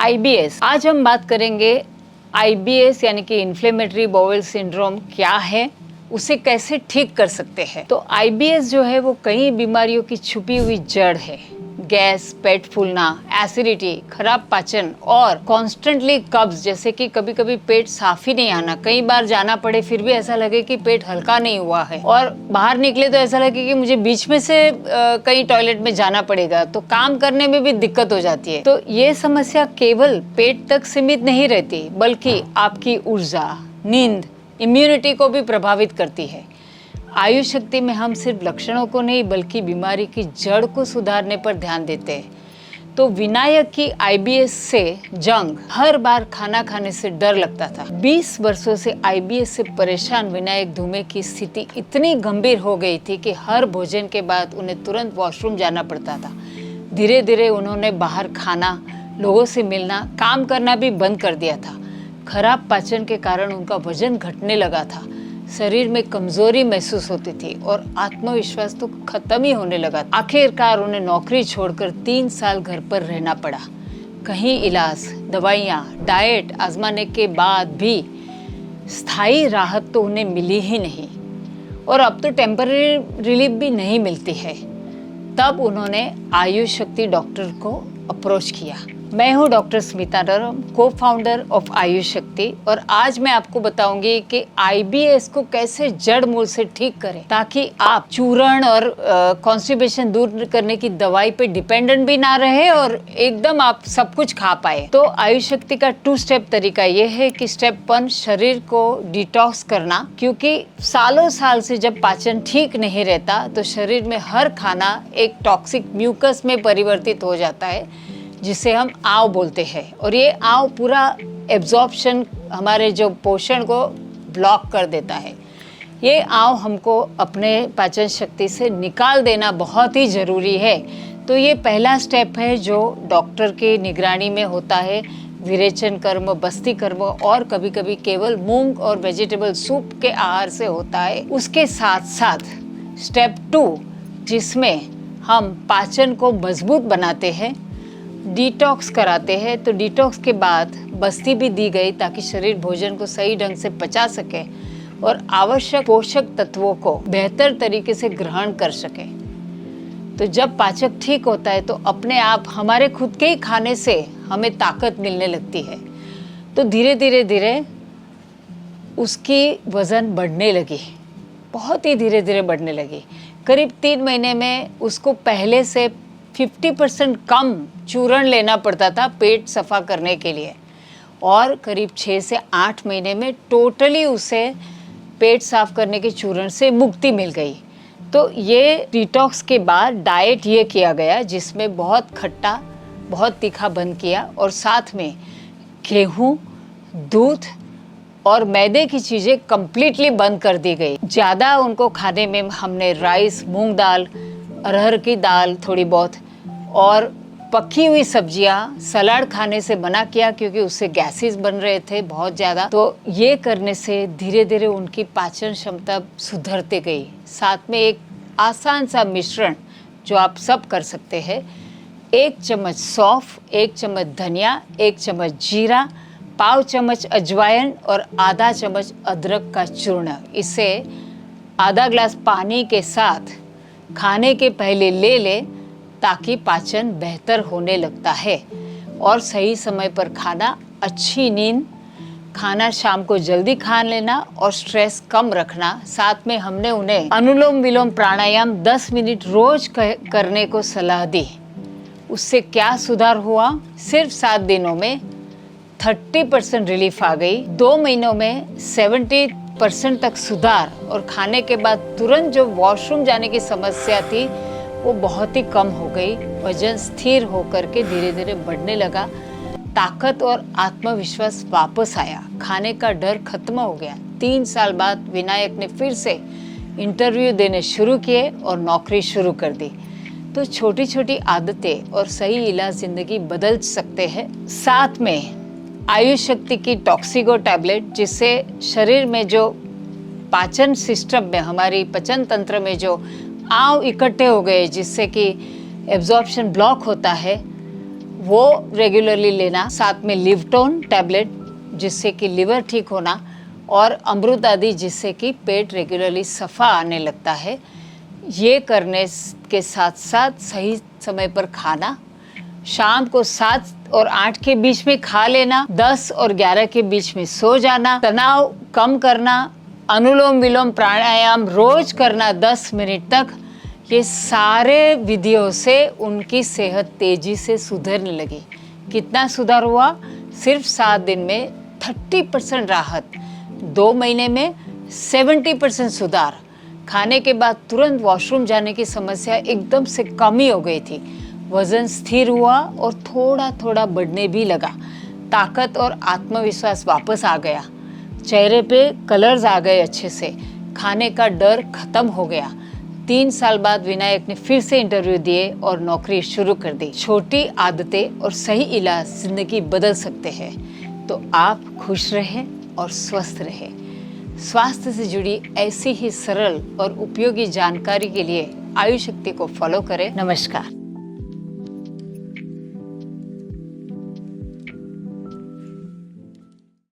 IBS, आज हम बात करेंगे आईबीएस यानी कि इन्फ्लेमेटरी बाउल सिंड्रोम क्या है, उसे कैसे ठीक कर सकते हैं। तो आईबीएस जो है वो कई बीमारियों की छुपी हुई जड़ है। गैस, पेट फूलना, एसिडिटी, खराब पाचन और कॉन्स्टेंटली कब्ज, जैसे कि कभी कभी पेट साफ ही नहीं आना, कई बार जाना पड़े फिर भी ऐसा लगे कि पेट हल्का नहीं हुआ है, और बाहर निकले तो ऐसा लगे कि मुझे बीच में से कहीं टॉयलेट में जाना पड़ेगा, तो काम करने में भी दिक्कत हो जाती है। तो ये समस्या केवल पेट तक सीमित नहीं रहती, बल्कि आपकी ऊर्जा, नींद, इम्यूनिटी को भी प्रभावित करती है। आयुष शक्ति में हम सिर्फ लक्षणों को नहीं बल्कि बीमारी की जड़ को सुधारने पर ध्यान देते हैं। तो विनायक की आईबीएस से जंग, हर बार खाना खाने से डर लगता था। 20 वर्षों से आईबीएस से परेशान विनायक धूमे की स्थिति इतनी गंभीर हो गई थी कि हर भोजन के बाद उन्हें तुरंत वॉशरूम जाना पड़ता था। धीरे धीरे उन्होंने बाहर खाना, लोगों से मिलना, काम करना भी बंद कर दिया था। खराब पाचन के कारण उनका वजन घटने लगा था, शरीर में कमजोरी महसूस होती थी और आत्मविश्वास तो खत्म ही होने लगा। आखिरकार उन्हें नौकरी छोड़कर 3 साल घर पर रहना पड़ा। कहीं इलाज, दवाइयाँ, डाइट आजमाने के बाद भी स्थायी राहत तो उन्हें मिली ही नहीं, और अब तो टेम्पररी रिलीफ भी नहीं मिलती है। तब उन्होंने आयुष शक्ति डॉक्टर को अप्रोच किया। मैं हूँ डॉक्टर स्मिता डरम, को फाउंडर ऑफ आयुष शक्ति, और आज मैं आपको बताऊंगी कि आईबीएस को कैसे जड़ मूल से ठीक करें, ताकि आप चूर्ण और कॉन्स्टिपेशन दूर करने की दवाई पे डिपेंडेंट भी ना रहे और एकदम आप सब कुछ खा पाए। तो आयुष शक्ति का 2 स्टेप तरीका ये है कि स्टेप 1, शरीर को डिटॉक्स करना, क्योंकि सालों साल से जब पाचन ठीक नहीं रहता तो शरीर में हर खाना एक टॉक्सिक म्यूकस में परिवर्तित हो जाता है, जिसे हम आव बोलते हैं, और ये आव पूरा एब्जॉर्प्शन, हमारे जो पोषण को ब्लॉक कर देता है। ये आव हमको अपने पाचन शक्ति से निकाल देना बहुत ही ज़रूरी है। तो ये पहला स्टेप है जो डॉक्टर के निगरानी में होता है। विरेचन कर्म, बस्ती कर्म और कभी कभी केवल मूंग और वेजिटेबल सूप के आहार से होता है। उसके साथ साथ स्टेप 2, जिसमें हम पाचन को मजबूत बनाते हैं, डिटॉक्स कराते हैं। तो डिटॉक्स के बाद बस्ती भी दी गई ताकि शरीर भोजन को सही ढंग से पचा सके और आवश्यक पोषक तत्वों को बेहतर तरीके से ग्रहण कर सके। तो जब पाचक ठीक होता है तो अपने आप हमारे खुद के ही खाने से हमें ताकत मिलने लगती है। तो धीरे धीरे उसकी वज़न बढ़ने लगी, बहुत ही धीरे धीरे बढ़ने लगी। करीब 3 महीने में उसको पहले से 50% कम चूर्ण लेना पड़ता था पेट सफ़ा करने के लिए, और करीब 6 से 8 महीने में टोटली उसे पेट साफ करने के चूर्ण से मुक्ति मिल गई। तो ये डिटॉक्स के बाद डाइट ये किया गया जिसमें बहुत खट्टा, बहुत तीखा बंद किया, और साथ में गेहूँ, दूध और मैदे की चीज़ें कम्प्लीटली बंद कर दी गई। ज़्यादा उनको खाने में हमने राइस, मूंग दाल, अरहर की दाल थोड़ी बहुत और पकी हुई सब्जियां, सलाद खाने से मना किया, क्योंकि उससे गैसेस बन रहे थे बहुत ज़्यादा। तो ये करने से धीरे धीरे उनकी पाचन क्षमता सुधरते गई। साथ में एक आसान सा मिश्रण जो आप सब कर सकते हैं, 1 चम्मच सौंफ, 1 चम्मच धनिया, 1 चम्मच जीरा, पाव चम्मच अजवाइन और आधा चम्मच अदरक का चूर्ण। इसे आधा ग्लास पानी के साथ खाने के पहले ले लें ताकि पाचन बेहतर होने लगता है। और सही समय पर खाना, अच्छी नींद, खाना शाम को जल्दी खा लेना और स्ट्रेस कम रखना। साथ में हमने उन्हें अनुलोम विलोम प्राणायाम 10 मिनट रोज करने को सलाह दी। उससे क्या सुधार हुआ? सिर्फ 7 दिनों में 30% रिलीफ आ गई, 2 महीनों में 70% तक सुधार, और खाने के बाद तुरंत जो वॉशरूम जाने की समस्या थी वो बहुत ही कम हो गई। वजन स्थिर होकर के धीरे धीरे बढ़ने लगा, ताकत और आत्मविश्वास वापस आया, खाने का डर खत्म हो गया। 3 साल बाद विनायक ने फिर से इंटरव्यू देने शुरू किए और नौकरी शुरू कर दी। तो छोटी छोटी आदतें और सही इलाज जिंदगी बदल सकते हैं। साथ में आयुष शक्ति की टॉक्सिगो टैबलेट, जिससे शरीर में जो पाचन सिस्टम में, हमारी पाचन तंत्र में जो आव इकट्ठे हो गए जिससे कि एब्जॉर्प्शन ब्लॉक होता है, वो रेगुलरली लेना, साथ में लिवटोन टैबलेट जिससे कि लिवर ठीक होना, और अमृत आदि जिससे कि पेट रेगुलरली सफ़ा आने लगता है। ये करने के साथ साथ सही समय पर खाना, शाम को 7 और 8 के बीच में खा लेना, 10 और 11 के बीच में सो जाना, तनाव कम करना, अनुलोम विलोम प्राणायाम रोज करना 10 मिनट तक। ये सारे विधियों से उनकी सेहत तेजी से सुधरने लगी। कितना सुधार हुआ? सिर्फ 7 दिन में 30% राहत, 2 महीने में 70% सुधार। खाने के बाद तुरंत वॉशरूम जाने की समस्या एकदम से कम ही हो गई थी। वजन स्थिर हुआ और थोड़ा थोड़ा बढ़ने भी लगा। ताकत और आत्मविश्वास वापस आ गया। चेहरे पे कलर्स आ गए अच्छे से। खाने का डर खत्म हो गया। 3 साल बाद विनायक ने फिर से इंटरव्यू दिए और नौकरी शुरू कर दी। छोटी आदतें और सही इलाज जिंदगी बदल सकते हैं। तो आप खुश रहें और स्वस्थ रहें। स्वास्थ्य से जुड़ी ऐसी ही सरल और उपयोगी जानकारी के लिए आयुशक्ति को फॉलो करें। नमस्कार।